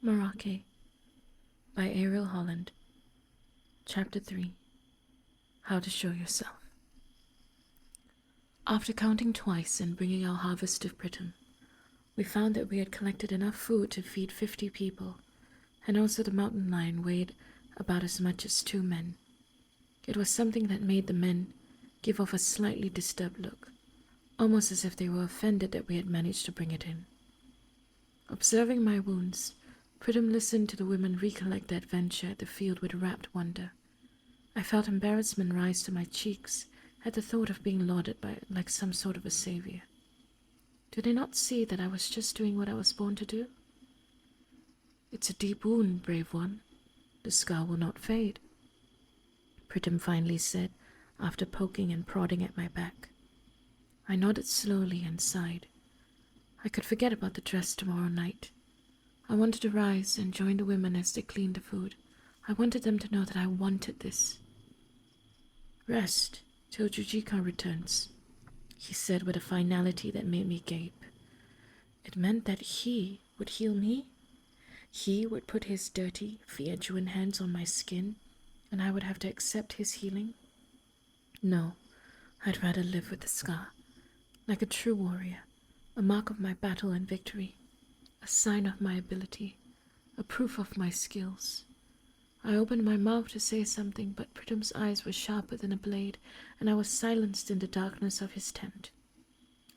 Merokque by Ari'el, Holland. Chapter 3. How to Show Yourself. After counting twice and bringing our harvest to Pritam, we found that we had collected enough food to feed 50 people, and also the mountain lion weighed about as much as 2 men. It was something that made the men give off a slightly disturbed look, almost as if they were offended that we had managed to bring it in. Observing my wounds, Pritam listened to the women recollect their adventure at the field with rapt wonder. I felt embarrassment rise to my cheeks at the thought of being lauded by like some sort of a savior. Do they not see that I was just doing what I was born to do? It's a deep wound, brave one. The scar will not fade, Pritam finally said, after poking and prodding at my back. I nodded slowly and sighed. I could forget about the dress tomorrow night. I wanted to rise and join the women as they cleaned the food. I wanted them to know that I wanted this. Rest till Jujika returns, he said with a finality that made me gape. It meant that he would heal me? He would put his dirty, fear-driven hands on my skin, and I would have to accept his healing? No, I'd rather live with the scar, like a true warrior, a mark of my battle and victory, a sign of my ability, a proof of my skills. I opened my mouth to say something, but Pritam's eyes were sharper than a blade, and I was silenced in the darkness of his tent.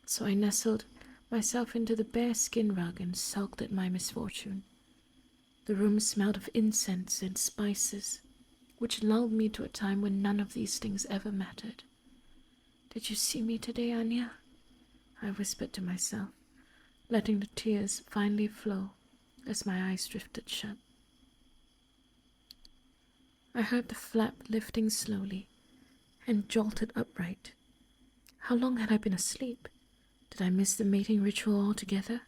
So I nestled myself into the bare skin rug and sulked at my misfortune. The room smelled of incense and spices, which lulled me to a time when none of these things ever mattered. Did you see me today, Anya? I whispered to myself, letting the tears finally flow as my eyes drifted shut. I heard the flap lifting slowly and jolted upright. How long had I been asleep? Did I miss the mating ritual altogether?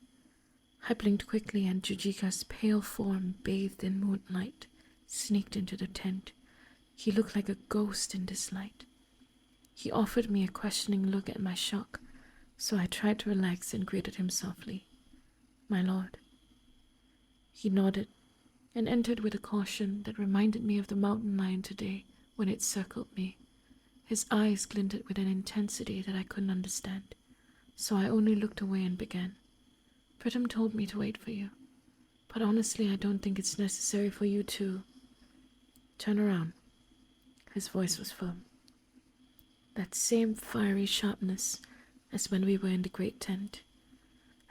I blinked quickly and Jujika's pale form, bathed in moonlight, sneaked into the tent. He looked like a ghost in this light. He offered me a questioning look at my shock, so I tried to relax and greeted him softly. My lord. He nodded and entered with a caution that reminded me of the mountain lion today when it circled me. His eyes glinted with an intensity that I couldn't understand, so I only looked away and began. Pritam told me to wait for you, but honestly I don't think it's necessary for you to... Turn around. His voice was firm. That same fiery sharpness as when we were in the great tent.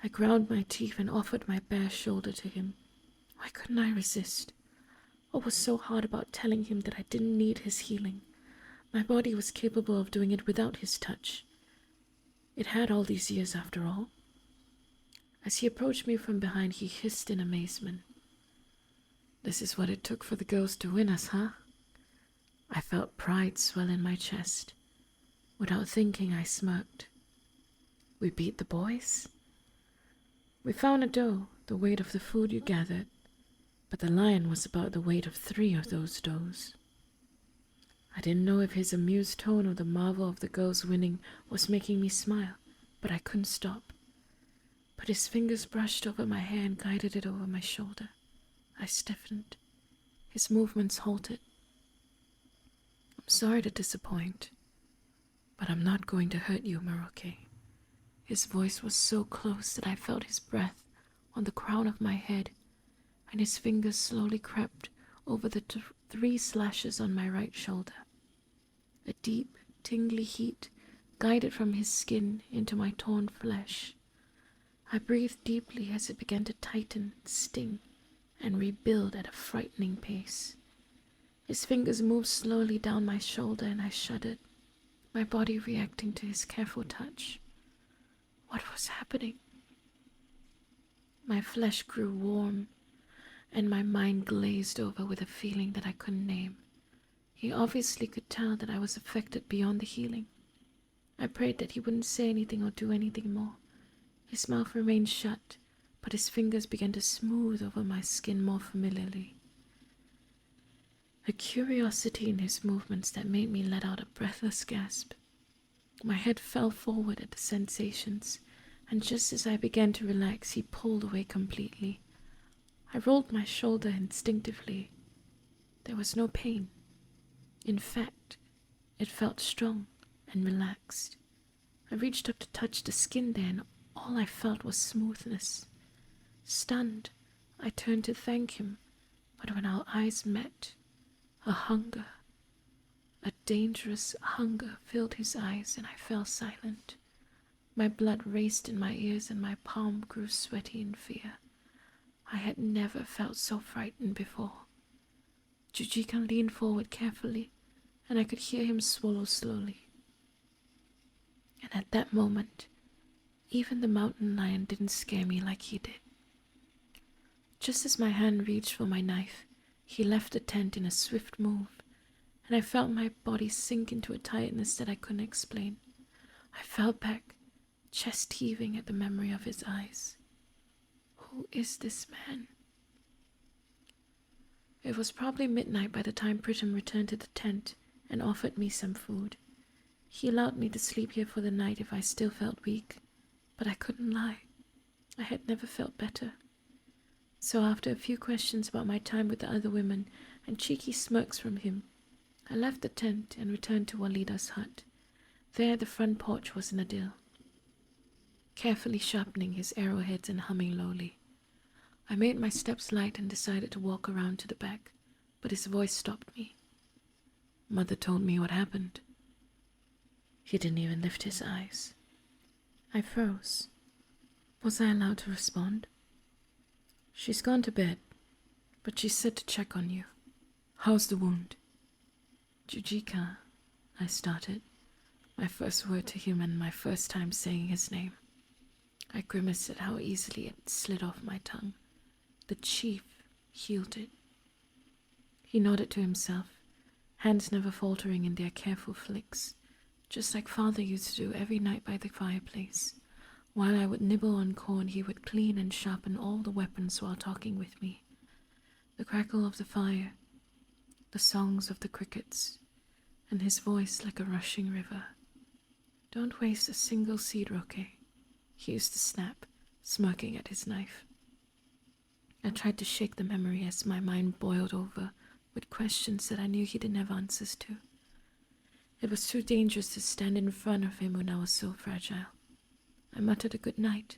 I ground my teeth and offered my bare shoulder to him. Why couldn't I resist? What was so hard about telling him that I didn't need his healing? My body was capable of doing it without his touch. It had all these years after all. As he approached me from behind, he hissed in amazement. This is what it took for the girls to win us, huh? I felt pride swell in my chest. Without thinking, I smirked. We beat the boys? We found a doe, the weight of the food you gathered, but the lion was about the weight of 3 of those does. I didn't know if his amused tone or the marvel of the girls winning was making me smile, but I couldn't stop. But his fingers brushed over my hair and guided it over my shoulder. I stiffened. His movements halted. I'm sorry to disappoint, but I'm not going to hurt you, Merokque. His voice was so close that I felt his breath on the crown of my head, and his fingers slowly crept over the 3 slashes on my right shoulder. A deep, tingly heat guided from his skin into my torn flesh. I breathed deeply as it began to tighten, sting, and rebuild at a frightening pace. His fingers moved slowly down my shoulder and I shuddered, my body reacting to his careful touch. What was happening? My flesh grew warm, and my mind glazed over with a feeling that I couldn't name. He obviously could tell that I was affected beyond the healing. I prayed that he wouldn't say anything or do anything more. His mouth remained shut, but his fingers began to smooth over my skin more familiarly. A curiosity in his movements that made me let out a breathless gasp. My head fell forward at the sensations, and just as I began to relax, he pulled away completely. I rolled my shoulder instinctively. There was no pain. In fact, it felt strong and relaxed. I reached up to touch the skin there, and all I felt was smoothness. Stunned, I turned to thank him, but when our eyes met, a hunger, a dangerous hunger filled his eyes, and I fell silent. My blood raced in my ears, and my palm grew sweaty in fear. I had never felt so frightened before. Jujika leaned forward carefully, and I could hear him swallow slowly. And at that moment, even the mountain lion didn't scare me like he did. Just as my hand reached for my knife, he left the tent in a swift move, and I felt my body sink into a tightness that I couldn't explain. I fell back, chest heaving at the memory of his eyes. Who is this man? It was probably midnight by the time Pritam returned to the tent and offered me some food. He allowed me to sleep here for the night if I still felt weak, but I couldn't lie. I had never felt better. So after a few questions about my time with the other women and cheeky smirks from him, I left the tent and returned to Walida's hut. There the front porch was in a dill, carefully sharpening his arrowheads and humming lowly. I made my steps light and decided to walk around to the back, but his voice stopped me. Mother told me what happened. He didn't even lift his eyes. I froze. Was I allowed to respond? She's gone to bed, but she said to check on you. How's the wound? Jujika, I started, my first word to him and my first time saying his name. I grimaced at how easily it slid off my tongue. The chief healed it. He nodded to himself, hands never faltering in their careful flicks, just like Father used to do every night by the fireplace. While I would nibble on corn, he would clean and sharpen all the weapons while talking with me. The crackle of the fire, the songs of the crickets, and his voice like a rushing river. Don't waste a single seed, Merokque, he used to snap, smirking at his knife. I tried to shake the memory as my mind boiled over with questions that I knew he didn't have answers to. It was too dangerous to stand in front of him when I was so fragile. I muttered a good night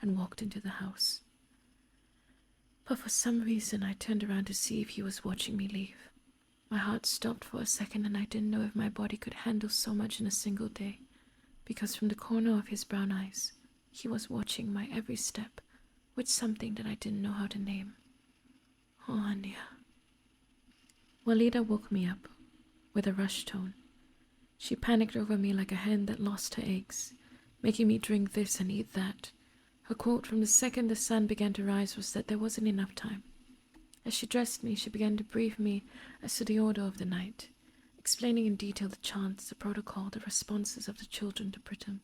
and walked into the house. But for some reason I turned around to see if he was watching me leave. My heart stopped for a second and I didn't know if my body could handle so much in a single day, because from the corner of his brown eyes, he was watching my every step with something that I didn't know how to name. Oh, Anya. Walida woke me up with a rushed tone. She panicked over me like a hen that lost her eggs, making me drink this and eat that. Her quote from the second the sun began to rise was that there wasn't enough time. As she dressed me, she began to brief me as to the order of the night, explaining in detail the chants, the protocol, the responses of the children to Pritam.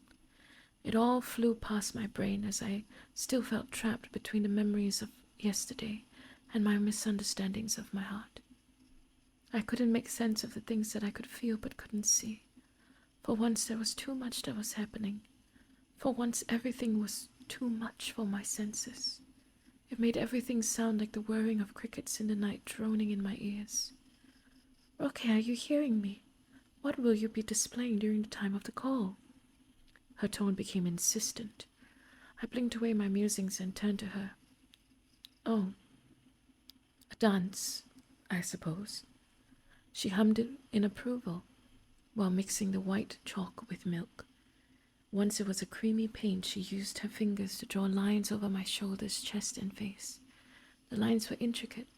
It all flew past my brain as I still felt trapped between the memories of yesterday and my misunderstandings of my heart. I couldn't make sense of the things that I could feel but couldn't see. For once there was too much that was happening. For once everything was too much for my senses. It made everything sound like the whirring of crickets in the night droning in my ears. Merokque, are you hearing me? What will you be displaying during the time of the call? Her tone became insistent. I blinked away my musings and turned to her. Oh, a dance, I suppose. She hummed it in approval while mixing the white chalk with milk. Once it was a creamy paint, she used her fingers to draw lines over my shoulders, chest, and face. The lines were intricate,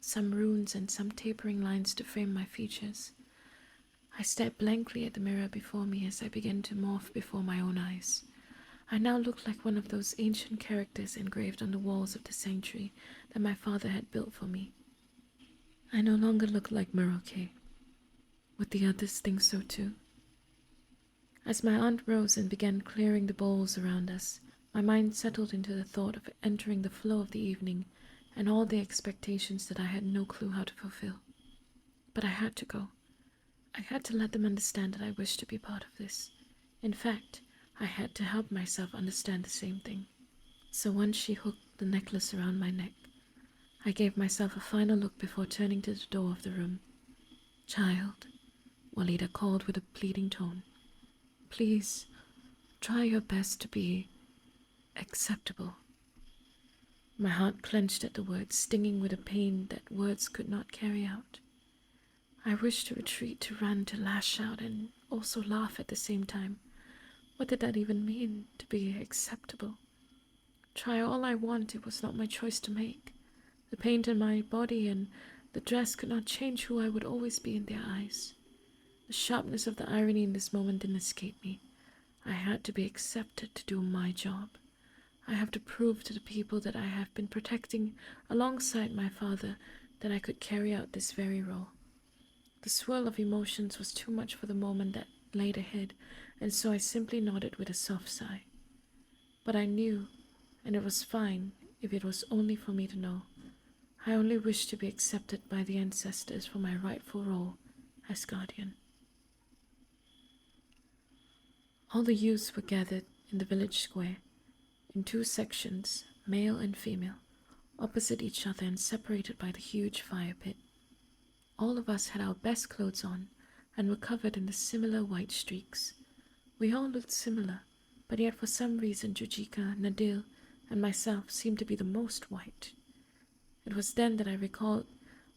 some runes and some tapering lines to frame my features. I stared blankly at the mirror before me as I began to morph before my own eyes. I now looked like one of those ancient characters engraved on the walls of the sanctuary that my father had built for me. I no longer looked like Merokque. Would the others think so too? As my aunt rose and began clearing the bowls around us, my mind settled into the thought of entering the flow of the evening and all the expectations that I had no clue how to fulfill. But I had to go. I had to let them understand that I wished to be part of this. In fact, I had to help myself understand the same thing. So once she hooked the necklace around my neck, I gave myself a final look before turning to the door of the room. "Child," Walida called with a pleading tone, "please, try your best to be acceptable." My heart clenched at the words, stinging with a pain that words could not carry out. I wished to retreat, to run, to lash out, and also laugh at the same time. What did that even mean, to be acceptable? Try all I want, it was not my choice to make. The pain in my body and the dress could not change who I would always be in their eyes. The sharpness of the irony in this moment didn't escape me. I had to be accepted to do my job. I have to prove to the people that I have been protecting alongside my father that I could carry out this very role. The swirl of emotions was too much for the moment that laid ahead, and so I simply nodded with a soft sigh. But I knew, and it was fine if it was only for me to know. I only wished to be accepted by the ancestors for my rightful role as guardian. All the youths were gathered in the village square, in two sections, male and female, opposite each other and separated by the huge fire pit. All of us had our best clothes on and were covered in the similar white streaks. We all looked similar, but yet for some reason Jujika, Nadil, and myself seemed to be the most white. It was then that I recalled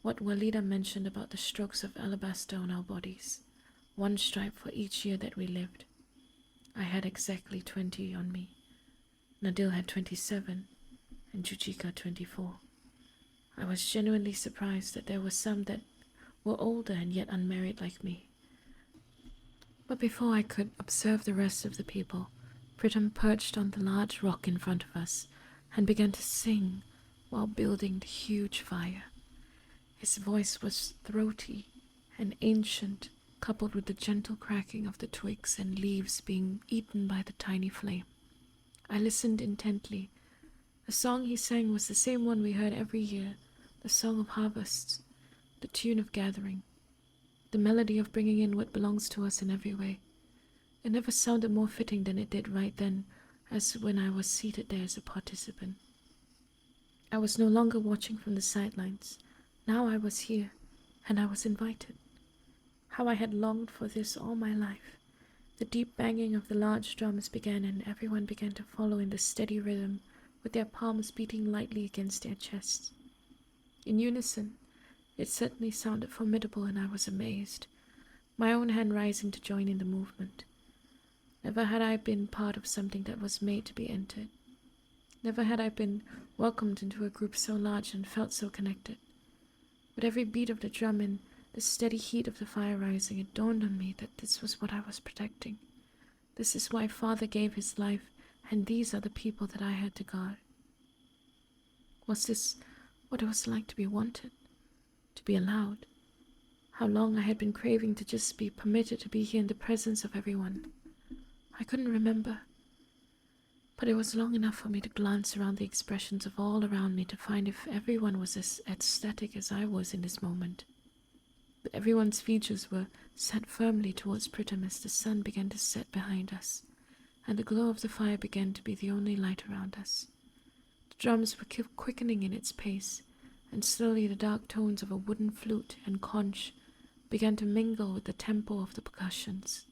what Walida mentioned about the strokes of alabaster on our bodies, one stripe for each year that we lived. I had exactly 20 on me. Nadil had 27, and Jujika 24. I was genuinely surprised that there were some that were older and yet unmarried like me. But before I could observe the rest of the people, Pritam perched on the large rock in front of us and began to sing while building the huge fire. His voice was throaty and ancient, coupled with the gentle cracking of the twigs and leaves being eaten by the tiny flame. I listened intently. The song he sang was the same one we heard every year, the song of harvests, the tune of gathering, the melody of bringing in what belongs to us in every way. It never sounded more fitting than it did right then, as when I was seated there as a participant. I was no longer watching from the sidelines. Now I was here, and I was invited. How I had longed for this all my life. The deep banging of the large drums began, and everyone began to follow in the steady rhythm, with their palms beating lightly against their chests. In unison, it certainly sounded formidable, and I was amazed, my own hand rising to join in the movement. Never had I been part of something that was made to be entered. Never had I been welcomed into a group so large and felt so connected. With every beat of the drum and the steady heat of the fire rising, it dawned on me that this was what I was protecting. This is why Father gave his life, and these are the people that I had to guard. Was this what it was like to be wanted, to be allowed? How long I had been craving to just be permitted to be here in the presence of everyone. I couldn't remember, but it was long enough for me to glance around the expressions of all around me to find if everyone was as ecstatic as I was in this moment. But everyone's features were set firmly towards Pritam as the sun began to set behind us, and the glow of the fire began to be the only light around us. The drums were quickening in its pace, and slowly the dark tones of a wooden flute and conch began to mingle with the tempo of the percussions.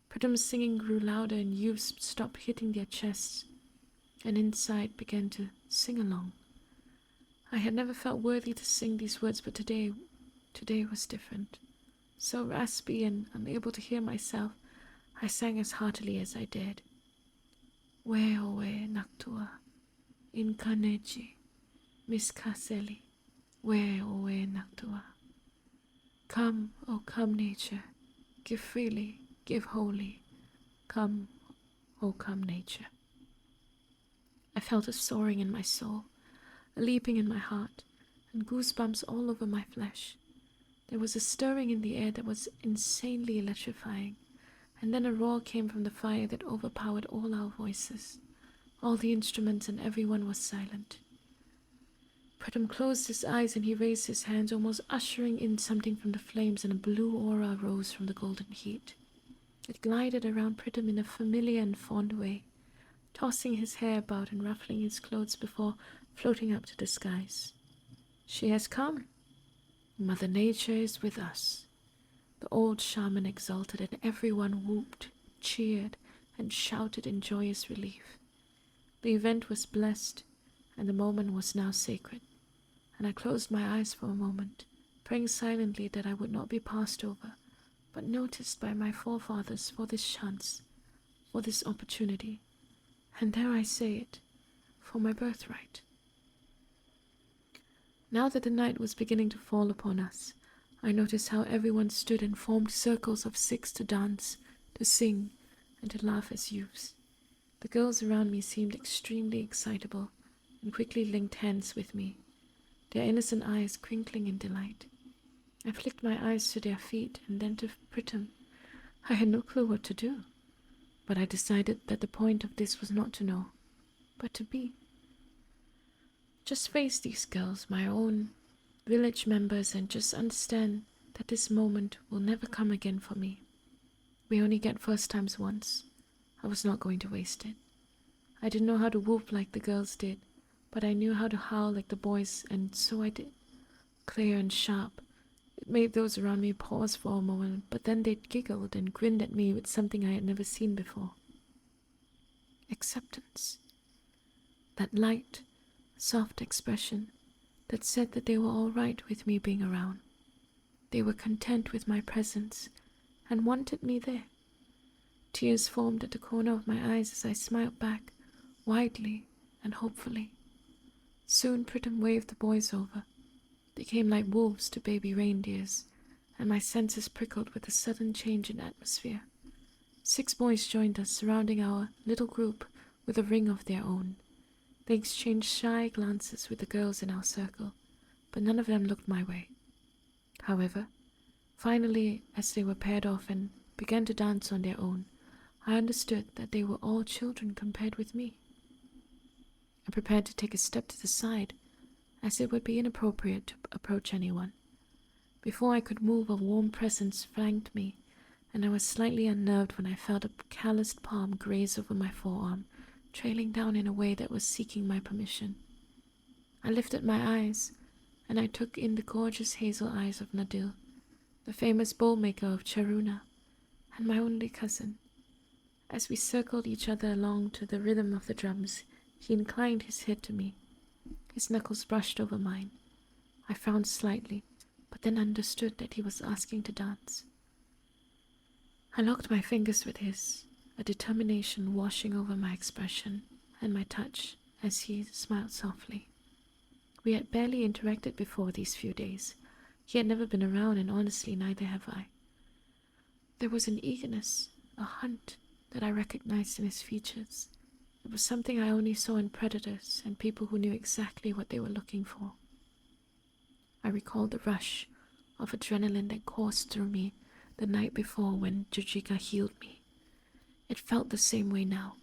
Pritam's singing grew louder, and youths stopped hitting their chests, and inside began to sing along. I had never felt worthy to sing these words, but today was different. So raspy and unable to hear myself, I sang as heartily as I dared. We owe naktua, inkanechi, miskaseli, we owe naktua. Come, O come nature, give freely, give wholly. Come, O come nature. I felt a soaring in my soul, a leaping in my heart, and goosebumps all over my flesh. There was a stirring in the air that was insanely electrifying, and then a roar came from the fire that overpowered all our voices. All the instruments and everyone was silent. Pritam closed his eyes and he raised his hands, almost ushering in something from the flames, and a blue aura rose from the golden heat. It glided around Pritam in a familiar and fond way, tossing his hair about and ruffling his clothes before floating up to the skies. She has come. Mother Nature is with us. The old shaman exulted, and everyone whooped, cheered, and shouted in joyous relief. The event was blessed, and the moment was now sacred, and I closed my eyes for a moment, praying silently that I would not be passed over, but noticed by my forefathers for this chance, for this opportunity, and dare I say it, for my birthright. Now that the night was beginning to fall upon us, I noticed how everyone stood and formed circles of 6 to dance, to sing, and to laugh as youths. The girls around me seemed extremely excitable, and quickly linked hands with me, their innocent eyes crinkling in delight. I flicked my eyes to their feet and then to Pritam. I had no clue what to do, but I decided that the point of this was not to know, but to be. Just face these girls, my own village members, and just understand that this moment will never come again for me. We only get first times once. I was not going to waste it. I didn't know how to whoop like the girls did, but I knew how to howl like the boys, and so I did. Clear and sharp. It made those around me pause for a moment, but then they giggled and grinned at me with something I had never seen before. Acceptance. That light, soft expression that said that they were all right with me being around. They were content with my presence and wanted me there. Tears formed at the corner of my eyes as I smiled back, widely and hopefully. Soon Pritam waved the boys over. They came like wolves to baby reindeers, and my senses prickled with a sudden change in atmosphere. 6 boys joined us, surrounding our little group with a ring of their own. They exchanged shy glances with the girls in our circle, but none of them looked my way. However, finally, as they were paired off and began to dance on their own, I understood that they were all children compared with me. I prepared to take a step to the side, as it would be inappropriate to approach anyone. Before I could move, a warm presence flanked me, and I was slightly unnerved when I felt a calloused palm graze over my forearm, trailing down in a way that was seeking my permission. I lifted my eyes, and I took in the gorgeous hazel eyes of Nadil, the famous bowl maker of Charuna, and my only cousin. As we circled each other along to the rhythm of the drums, he inclined his head to me. His knuckles brushed over mine. I frowned slightly, but then understood that he was asking to dance. I locked my fingers with his, a determination washing over my expression and my touch as he smiled softly. We had barely interacted before these few days. He had never been around, and honestly, neither have I. There was an eagerness, a hunt, that I recognized in his features. It was something I only saw in predators and people who knew exactly what they were looking for. I recalled the rush of adrenaline that coursed through me the night before when Jujika healed me. It felt the same way now,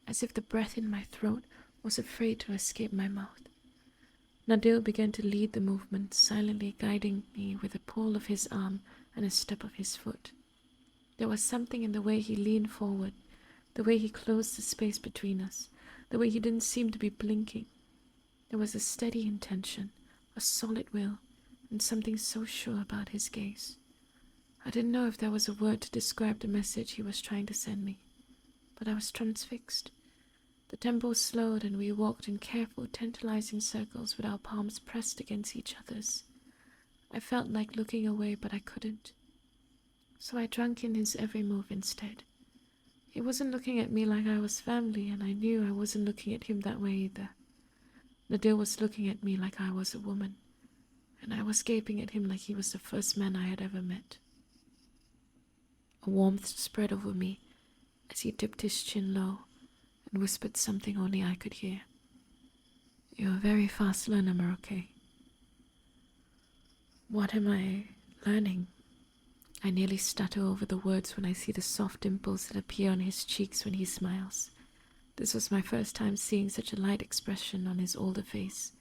as if the breath in my throat was afraid to escape my mouth. Nadil began to lead the movement, silently guiding me with a pull of his arm and a step of his foot. There was something in the way he leaned forward, the way he closed the space between us, the way he didn't seem to be blinking. There was a steady intention, a solid will, and something so sure about his gaze. I didn't know if there was a word to describe the message he was trying to send me, but I was transfixed. The tempo slowed, and we walked in careful, tantalizing circles with our palms pressed against each other's. I felt like looking away, but I couldn't. So I drank in his every move instead. He wasn't looking at me like I was family, and I knew I wasn't looking at him that way either. Nadil was looking at me like I was a woman, and I was gaping at him like he was the first man I had ever met. A warmth spread over me as he dipped his chin low and whispered something only I could hear. "You're a very fast learner, Merokque." What am I learning? I nearly stutter over the words when I see the soft dimples that appear on his cheeks when he smiles. This was my first time seeing such a light expression on his older face.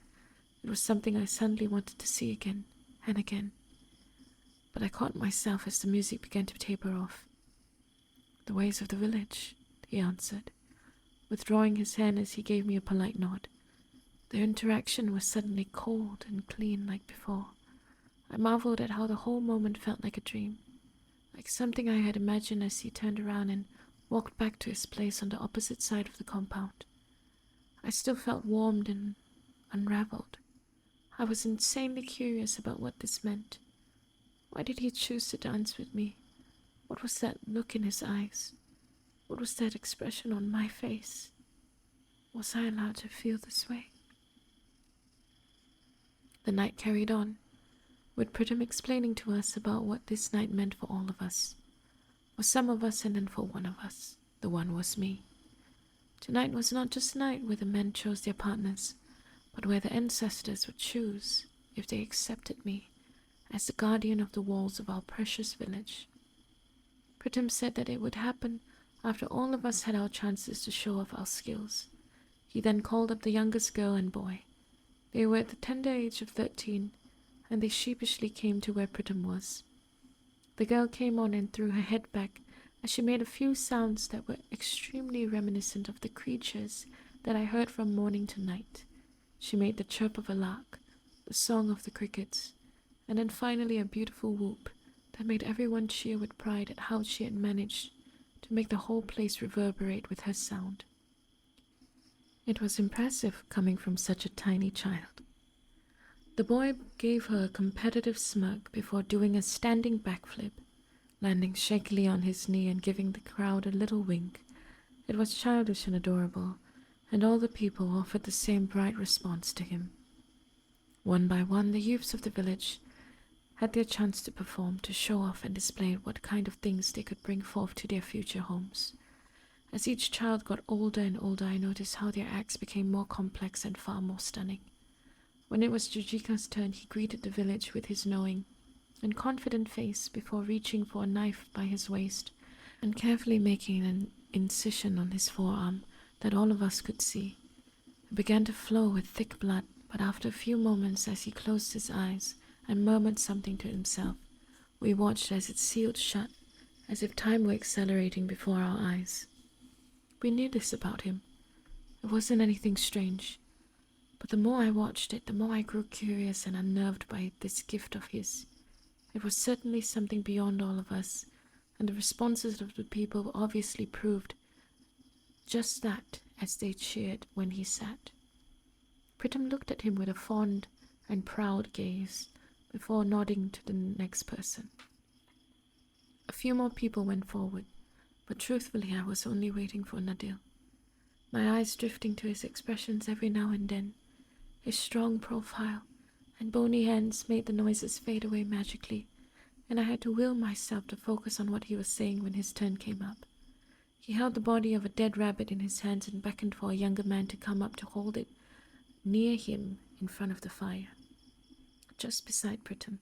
It was something I suddenly wanted to see again and again. But I caught myself as the music began to taper off. "The ways of the village," he answered, withdrawing his hand as he gave me a polite nod. The interaction was suddenly cold and clean like before. I marveled at how the whole moment felt like a dream, like something I had imagined as he turned around and walked back to his place on the opposite side of the compound. I still felt warmed and unraveled. I was insanely curious about what this meant. Why did he choose to dance with me? What was that look in his eyes? What was that expression on my face? Was I allowed to feel this way? The night carried on, with Pritam explaining to us about what this night meant for all of us. For some of us and then for one of us. The one was me. Tonight was not just a night where the men chose their partners, but where the ancestors would choose if they accepted me as the guardian of the walls of our precious village. Pritam said that it would happen after all of us had our chances to show off our skills. He then called up the youngest girl and boy. They were at the tender age of 13, and they sheepishly came to where Pritam was. The girl came on and threw her head back as she made a few sounds that were extremely reminiscent of the creatures that I heard from morning to night. She made the chirp of a lark, the song of the crickets, and then finally a beautiful whoop that made everyone cheer with pride at how she had managed to make the whole place reverberate with her sound. It was impressive coming from such a tiny child. The boy gave her a competitive smirk before doing a standing backflip, landing shakily on his knee and giving the crowd a little wink. It was childish and adorable, and all the people offered the same bright response to him. One by one, the youths of the village had their chance to perform, to show off and display what kind of things they could bring forth to their future homes. As each child got older and older, I noticed how their acts became more complex and far more stunning. When it was Jujika's turn, he greeted the village with his knowing and confident face before reaching for a knife by his waist and carefully making an incision on his forearm that all of us could see. It began to flow with thick blood, but after a few moments, as he closed his eyes and murmured something to himself, we watched as it sealed shut, as if time were accelerating before our eyes. We knew this about him. It wasn't anything strange. But the more I watched it, the more I grew curious and unnerved by this gift of his. It was certainly something beyond all of us, and the responses of the people obviously proved just that as they cheered when he sat. Pritam looked at him with a fond and proud gaze before nodding to the next person. A few more people went forward, but truthfully I was only waiting for Nadil. My eyes drifting to his expressions every now and then. His strong profile and bony hands made the noises fade away magically, and I had to will myself to focus on what he was saying when his turn came up. He held the body of a dead rabbit in his hands and beckoned for a younger man to come up to hold it near him in front of the fire, just beside Pritam.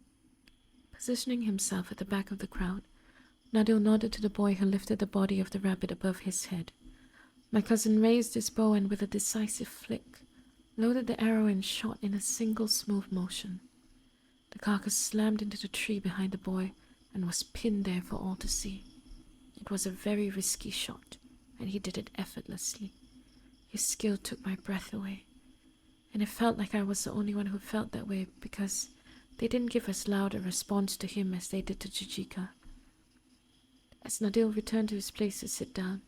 Positioning himself at the back of the crowd, Nadil nodded to the boy who lifted the body of the rabbit above his head. My cousin raised his bow and with a decisive flick, loaded the arrow and shot in a single smooth motion. The carcass slammed into the tree behind the boy and was pinned there for all to see. It was a very risky shot, and he did it effortlessly. His skill took my breath away, and it felt like I was the only one who felt that way because they didn't give as loud a response to him as they did to Jujika. As Nadil returned to his place to sit down,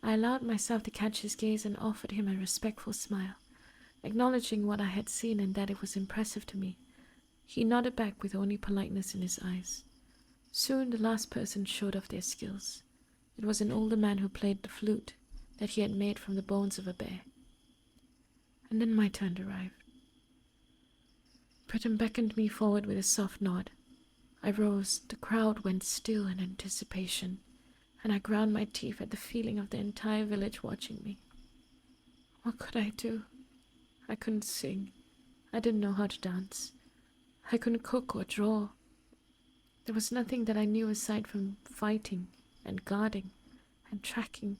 I allowed myself to catch his gaze and offered him a respectful smile, acknowledging what I had seen and that it was impressive to me. He nodded back with only politeness in his eyes. Soon the last person showed off their skills. It was an older man who played the flute that he had made from the bones of a bear. And then my turn arrived. Pritam beckoned me forward with a soft nod. I rose, the crowd went still in anticipation, and I ground my teeth at the feeling of the entire village watching me. What could I do? I couldn't sing. I didn't know how to dance. I couldn't cook or draw. There was nothing that I knew aside from fighting and guarding and tracking.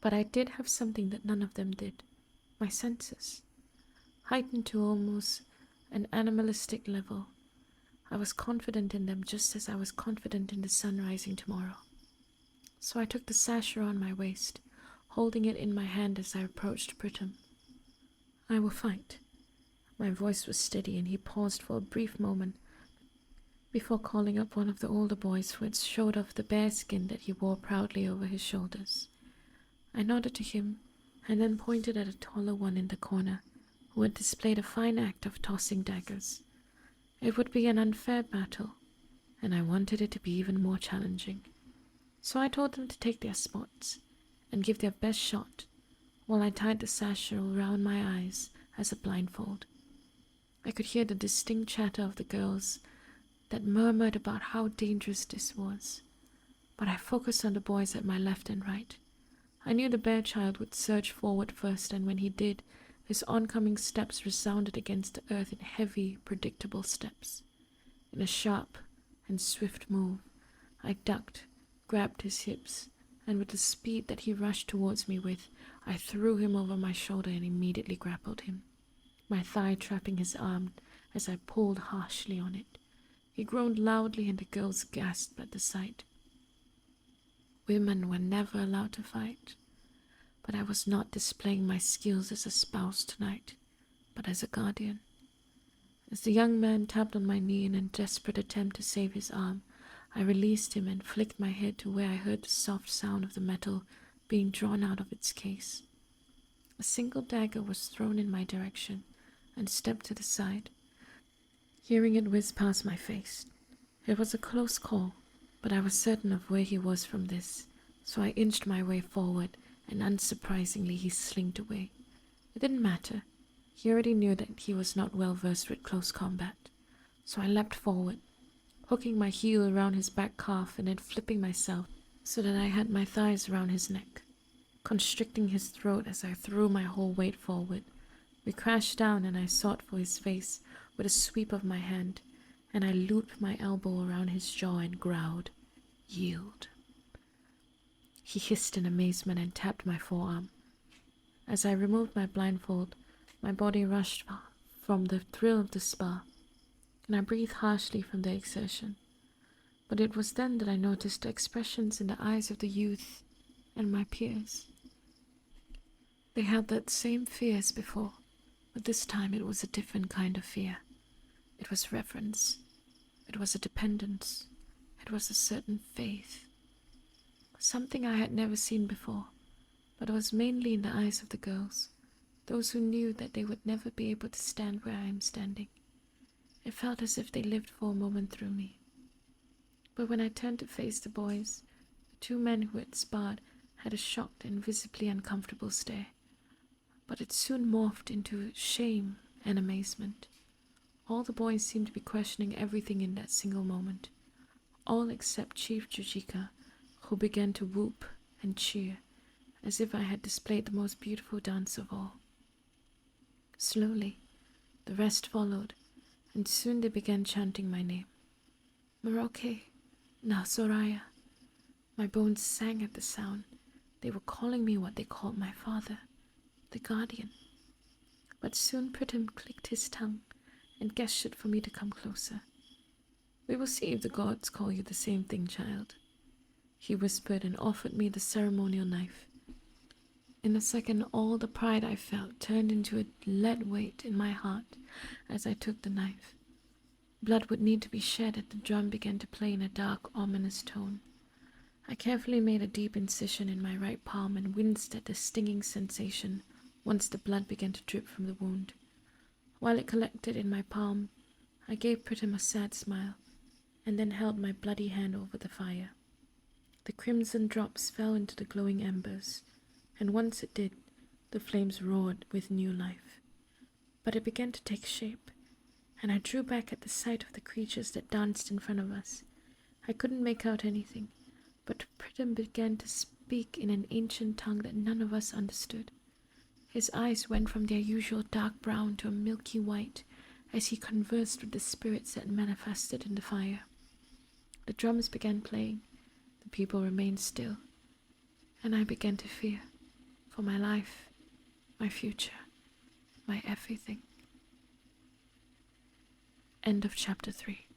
But I did have something that none of them did. My senses. Heightened to almost an animalistic level. I was confident in them just as I was confident in the sun rising tomorrow. So I took the sash around my waist, holding it in my hand as I approached Pritam. I will fight. My voice was steady, and he paused for a brief moment before calling up one of the older boys who had showed off the bear skin that he wore proudly over his shoulders. I nodded to him and then pointed at a taller one in the corner who had displayed a fine act of tossing daggers. It would be an unfair battle, and I wanted it to be even more challenging. So I told them to take their spots and give their best shot while I tied the sash around my eyes as a blindfold. I could hear the distinct chatter of the girls that murmured about how dangerous this was, but I focused on the boys at my left and right. I knew the bear child would surge forward first, and when he did, his oncoming steps resounded against the earth in heavy, predictable steps. In a sharp and swift move, I ducked, grabbed his hips, and with the speed that he rushed towards me with, I threw him over my shoulder and immediately grappled him, my thigh trapping his arm as I pulled harshly on it. He groaned loudly, and the girls gasped at the sight. Women were never allowed to fight, but I was not displaying my skills as a spouse tonight, but as a guardian. As the young man tapped on my knee in a desperate attempt to save his arm, I released him and flicked my head to where I heard the soft sound of the metal being drawn out of its case. A single dagger was thrown in my direction and stepped to the side, hearing it whiz past my face. It was a close call, but I was certain of where he was from this, so I inched my way forward, and unsurprisingly he slinked away. It didn't matter. He already knew that he was not well versed with close combat, so I leapt forward, hooking my heel around his back calf and then flipping myself so that I had my thighs around his neck, constricting his throat as I threw my whole weight forward. We crashed down, and I sought for his face with a sweep of my hand, and I looped my elbow around his jaw and growled, "Yield." He hissed in amazement and tapped my forearm. As I removed my blindfold, my body rushed from the thrill of the spar, and I breathed harshly from the exertion. But it was then that I noticed the expressions in the eyes of the youth and my peers. They had that same fear as before, but this time it was a different kind of fear. It was reverence. It was a dependence. It was a certain faith. Something I had never seen before, but it was mainly in the eyes of the girls, those who knew that they would never be able to stand where I am standing. It felt as if they lived for a moment through me. But when I turned to face the boys, the two men who had sparred had a shocked and visibly uncomfortable stare, but it soon morphed into shame and amazement. All the boys seemed to be questioning everything in that single moment, all except Chief Jujika, who began to whoop and cheer, as if I had displayed the most beautiful dance of all. Slowly, the rest followed, and soon they began chanting my name. Merokque, now Soraya. My bones sang at the sound. They were calling me what they called my father, the guardian. But soon Pritam clicked his tongue and gestured for me to come closer. "We will see if the gods call you the same thing, child," he whispered and offered me the ceremonial knife. In a second, all the pride I felt turned into a lead weight in my heart as I took the knife. Blood would need to be shed as the drum began to play in a dark, ominous tone. I carefully made a deep incision in my right palm and winced at the stinging sensation once the blood began to drip from the wound. While it collected in my palm, I gave Pritam a sad smile, and then held my bloody hand over the fire. The crimson drops fell into the glowing embers, and once it did, the flames roared with new life. But it began to take shape, and I drew back at the sight of the creatures that danced in front of us. I couldn't make out anything, but Pritam began to speak in an ancient tongue that none of us understood. His eyes went from their usual dark brown to a milky white as he conversed with the spirits that manifested in the fire. The drums began playing, the people remained still, and I began to fear for my life, my future, my everything. End of chapter 3.